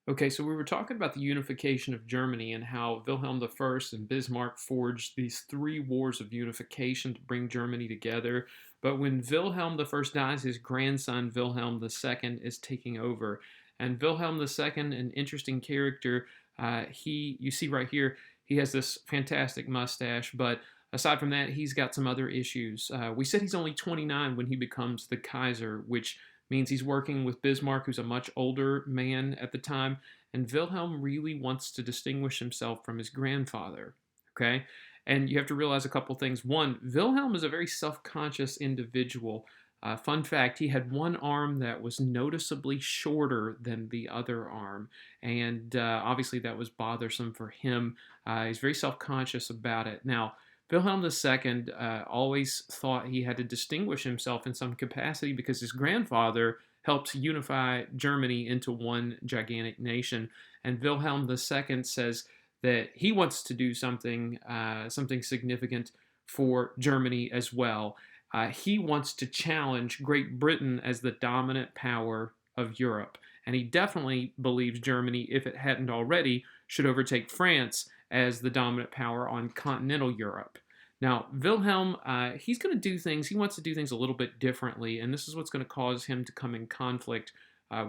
Okay, so we were talking about the unification of Germany and how Wilhelm I and Bismarck forged these three wars of unification to bring Germany together. But when Wilhelm I dies, his grandson Wilhelm II is taking over. And Wilhelm II, an interesting character, you see right here, he has this fantastic mustache, but aside from that, he's got some other issues. We said he's only 29 when he becomes the Kaiser, which means he's working with Bismarck, who's a much older man at the time, and Wilhelm really wants to distinguish himself from his grandfather. Okay? And you have to realize a couple things. One, Wilhelm is a very self conscious individual. Fun fact, he had one arm that was noticeably shorter than the other arm. And obviously, that was bothersome for him. He's very self conscious about it. Now, Wilhelm II always thought he had to distinguish himself in some capacity because his grandfather helped unify Germany into one gigantic nation. And Wilhelm II says that he wants to do something significant for Germany as well. He wants to challenge Great Britain as the dominant power of Europe. And he definitely believes Germany, if it hadn't already, should overtake France as the dominant power on continental Europe. Now, Wilhelm, he's going to do things, he wants to do things a little bit differently, and this is what's going to cause him to come in conflict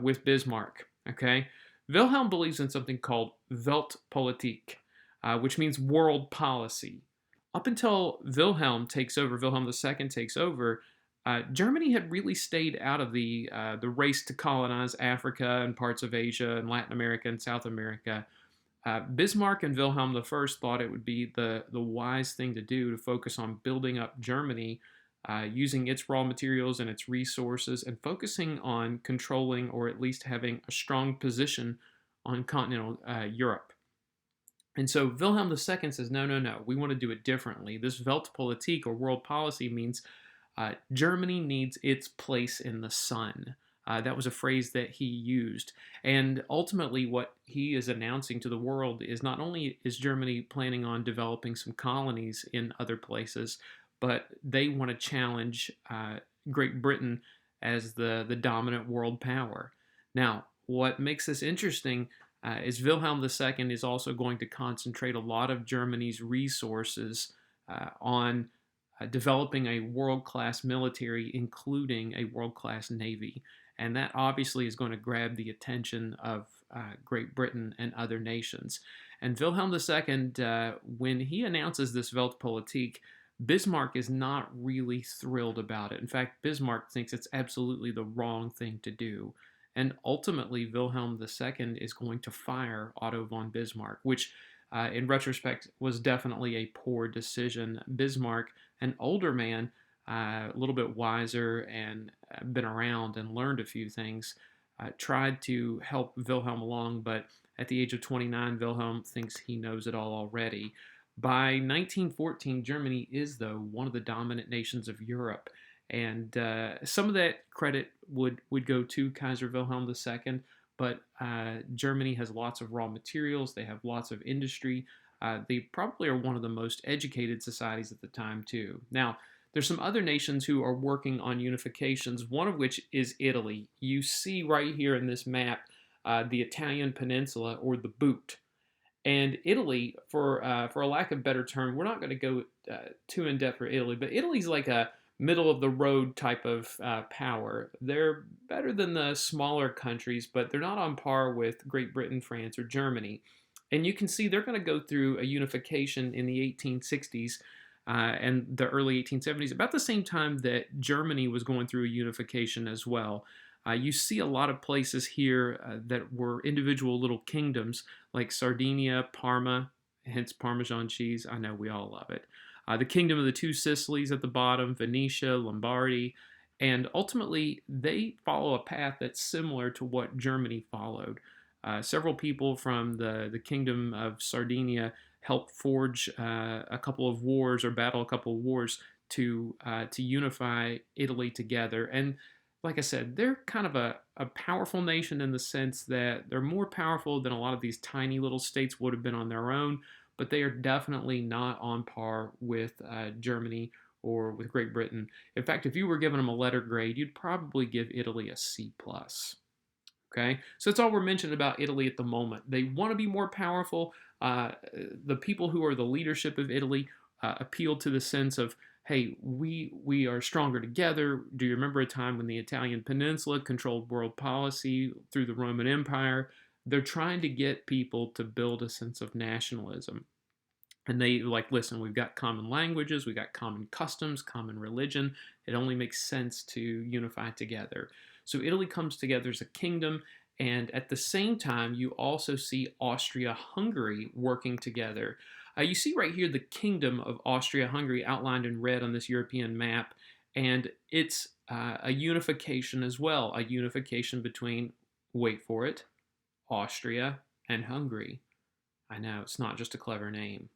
with Bismarck. Okay? Wilhelm believes in something called Weltpolitik, which means world policy. Up until Wilhelm II takes over, Germany had really stayed out of the race to colonize Africa and parts of Asia and Latin America and South America. Bismarck and Wilhelm I thought it would be the wise thing to do to focus on building up Germany, using its raw materials and its resources, and focusing on controlling or at least having a strong position on continental Europe. And so Wilhelm II says, no, no, no, we want to do it differently. This Weltpolitik or world policy means Germany needs its place in the sun. That was a phrase that he used. And ultimately, what he is announcing to the world is not only is Germany planning on developing some colonies in other places, but they want to challenge Great Britain as the dominant world power. Now, what makes this interesting is Wilhelm II is also going to concentrate a lot of Germany's resources on developing a world class military, including a world class navy. And that obviously is going to grab the attention of Great Britain and other nations. And Wilhelm II, when he announces this Weltpolitik, Bismarck is not really thrilled about it. In fact, Bismarck thinks it's absolutely the wrong thing to do. And ultimately, Wilhelm II is going to fire Otto von Bismarck, which in retrospect was definitely a poor decision. Bismarck, an older man, a little bit wiser and been around and learned a few things, tried to help Wilhelm along, but at the age of 29, Wilhelm thinks he knows it all already. By 1914, Germany is, though, one of the dominant nations of Europe. And some of that credit would go to Kaiser Wilhelm II, but Germany has lots of raw materials, they have lots of industry. They probably are one of the most educated societies at the time, too. Now, there's some other nations who are working on unifications, one of which is Italy. You see right here in this map the Italian peninsula, or the Boot. And Italy, for a lack of better term, we're not going to go too in depth for Italy, but Italy's like a middle of the road type of power. They're better than the smaller countries, but they're not on par with Great Britain, France, or Germany. And you can see they're going to go through a unification in the 1860s and the early 1870s, about the same time that Germany was going through a unification as well. You see a lot of places here that were individual little kingdoms like Sardinia, Parma, hence Parmesan cheese. I know we all love it. The Kingdom of the Two Sicilies at the bottom, Venetia, Lombardy, and ultimately they follow a path that's similar to what Germany followed. Several people from the Kingdom of Sardinia helped forge a couple of wars or battle a couple of wars to unify Italy together. And like I said, they're kind of a powerful nation in the sense that they're more powerful than a lot of these tiny little states would have been on their own, but they are definitely not on par with Germany or with Great Britain. In fact, if you were giving them a letter grade, you'd probably give Italy a C plus. Okay, so that's all we're mentioning about Italy at the moment. They want to be more powerful. The people who are the leadership of Italy appeal to the sense of, hey, we are stronger together. Do you remember a time when the Italian peninsula controlled world policy through the Roman Empire? They're trying to get people to build a sense of nationalism. And they like, listen, we've got common languages, we've got common customs, common religion. It only makes sense to unify together. So Italy comes together as a kingdom, and at the same time, you also see Austria-Hungary working together. You see right here the kingdom of Austria-Hungary outlined in red on this European map, and it's a unification as well, a unification between, wait for it, Austria and Hungary. I know, it's not just a clever name.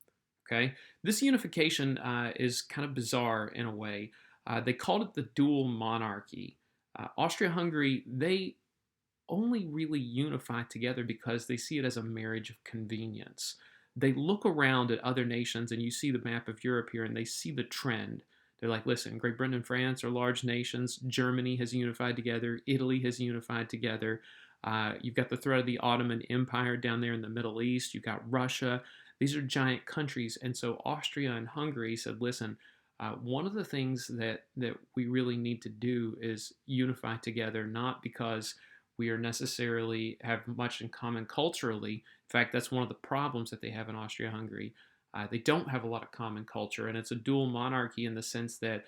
Okay, this unification is kind of bizarre in a way. They called it the dual monarchy. Austria-Hungary, they only really unify together because they see it as a marriage of convenience. They look around at other nations, and you see the map of Europe here, and they see the trend. They're like, listen, Great Britain and France are large nations. Germany has unified together. Italy has unified together. You've got the threat of the Ottoman Empire down there in the Middle East. You've got Russia. These are giant countries. And so Austria and Hungary said, listen, one of the things that we really need to do is unify together, not because we are necessarily have much in common culturally. In fact, that's one of the problems that they have in Austria-Hungary. They don't have a lot of common culture, and it's a dual monarchy in the sense that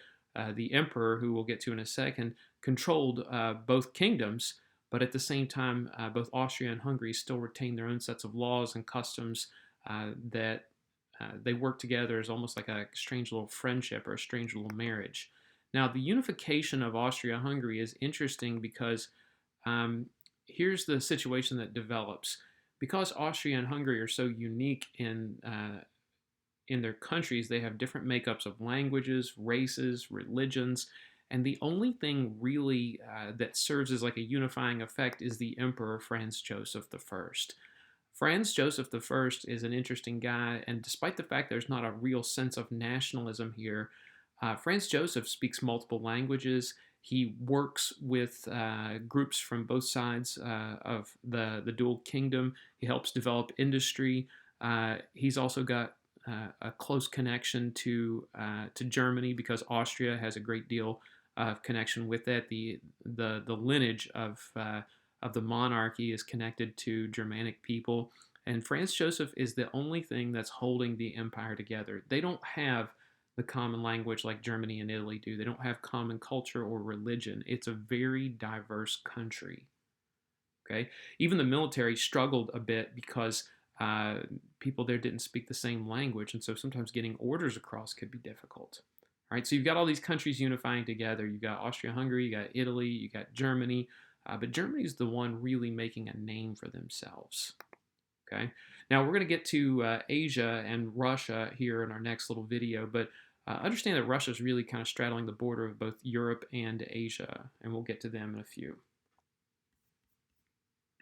the emperor, who we'll get to in a second, controlled both kingdoms, but at the same time, both Austria and Hungary still retain their own sets of laws and customs that they work together as almost like a strange little friendship or a strange little marriage. Now, the unification of Austria-Hungary is interesting because here's the situation that develops. Because Austria and Hungary are so unique in their countries, they have different makeups of languages, races, religions, and the only thing really that serves as like a unifying effect is the Emperor Franz Joseph I. Franz Joseph I is an interesting guy, and despite the fact there's not a real sense of nationalism here, Franz Joseph speaks multiple languages. He works with groups from both sides of the dual kingdom. He helps develop industry. He's also got a close connection to Germany because Austria has a great deal of connection with that. The lineage of the monarchy is connected to Germanic people, and Franz Joseph is the only thing that's holding the empire together. They don't have the common language like Germany and Italy do. They don't have common culture or religion. It's a very diverse country. Okay, even the military struggled a bit because people there didn't speak the same language, and so sometimes getting orders across could be difficult. All right, so you've got all these countries unifying together. You've got Austria-Hungary, you got Italy, you got Germany, but Germany is the one really making a name for themselves. Okay, now we're going to get to Asia and Russia here in our next little video, but understand that Russia is really kind of straddling the border of both Europe and Asia, and we'll get to them in a few.